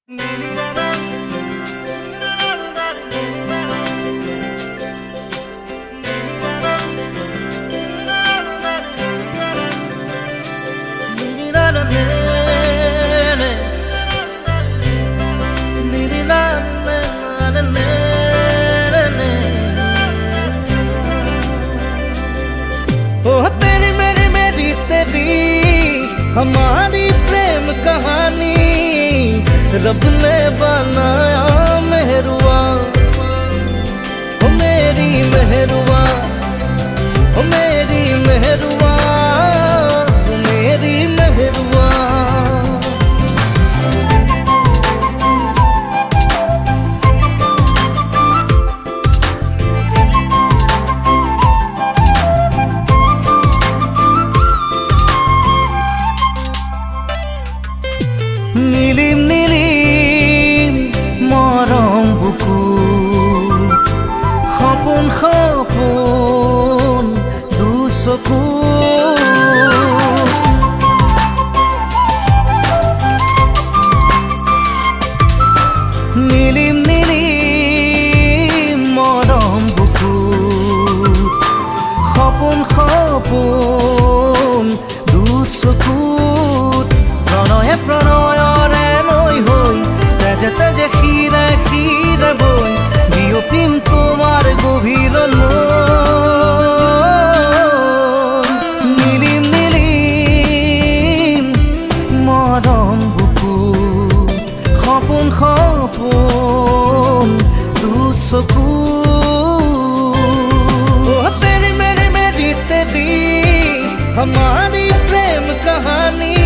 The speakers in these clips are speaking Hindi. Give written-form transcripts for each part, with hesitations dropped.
ओह तेरी मेरी मेरी तेरी हमारी प्रेम कहानी रब ने बनाया मेहरुआ, ओ मेरी मेहरुआ, ओ मेरी मेहरुआ, ओ मेरी मेहरुआ। नीलिम नीलिम मरम बुकु खपन खपन दुचकु नीलिम नीलिम मरम बुकु खपन खपन दुचकु प्रणये प्रणयरे नई हई तेजे तेजे खीरे खीरे बई बियपिम तोमार गभीर नीलिम नीलिम मरम बुकु खपन खपन दुचकु तेरी मेरी मेरी तेरी हमारी प्रेम कहानी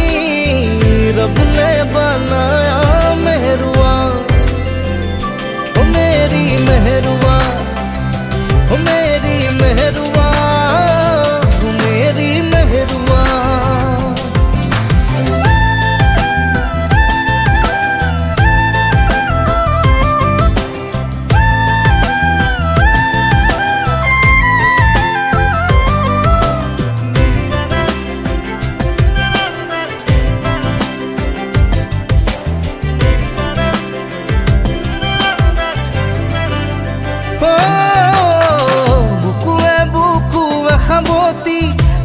रब ने बनाया मेहरुआ, ओ मेरी मेहरुआ, ओ मेरी मेहरुआ, ओ मेरी मेहरुआ।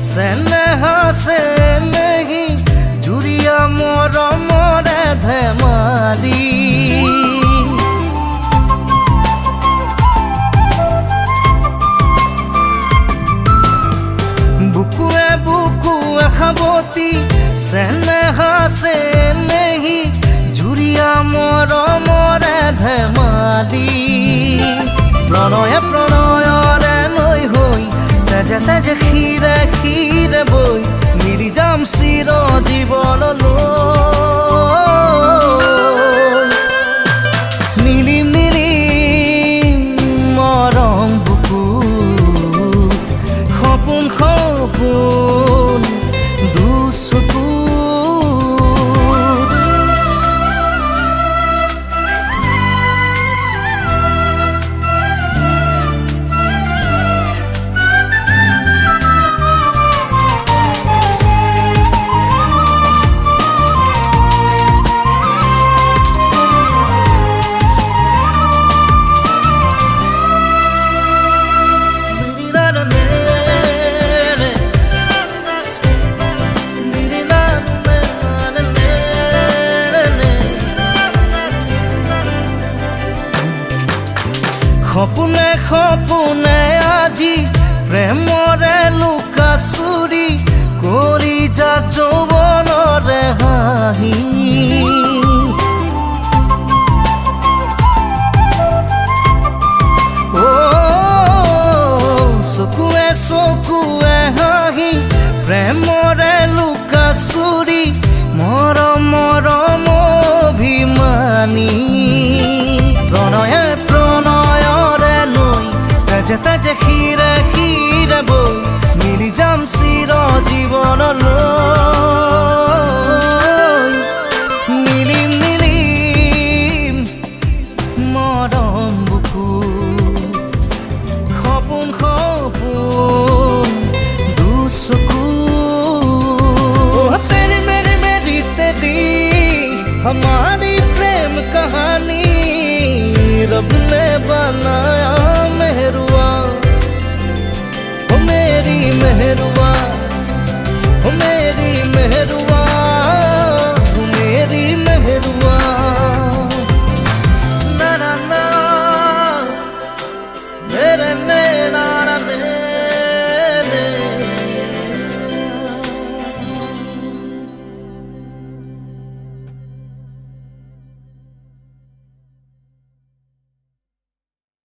सेनेहा से नहीं जुरिया मोर मोरे धमाली बुकुए बुकुए खबोती सेनेहा से नहीं जुरिया मोर मोरे धमाली प्रणये प्रणयरे नई हई तेजे तेजे खीरे खीरे बई मिली जाम चिर जीवन नीलिम नीलिम मरम बुकुत खपन खपन दुचकु खपुने खपुने आजी प्रेमरे लुका चुरी करी जा यौवनरे हाहि ओ चकुए चकुए हाहि प्रेमरे लुका चुरी मरम मरम अभिमानी प्रणये तेजे तेजे खीरे खीरे बई मिली जाम चिर जीवन नीलिम नीलिम मरम बुकु खपन खपन दुचकु तेरी मेरी मेरी तेरी हमारी प्रेम प्रेम कहानी रब ने बनाया मेहरुआ, ओ मेरी मेहरुआ, ओ मेरी मेहरुआ।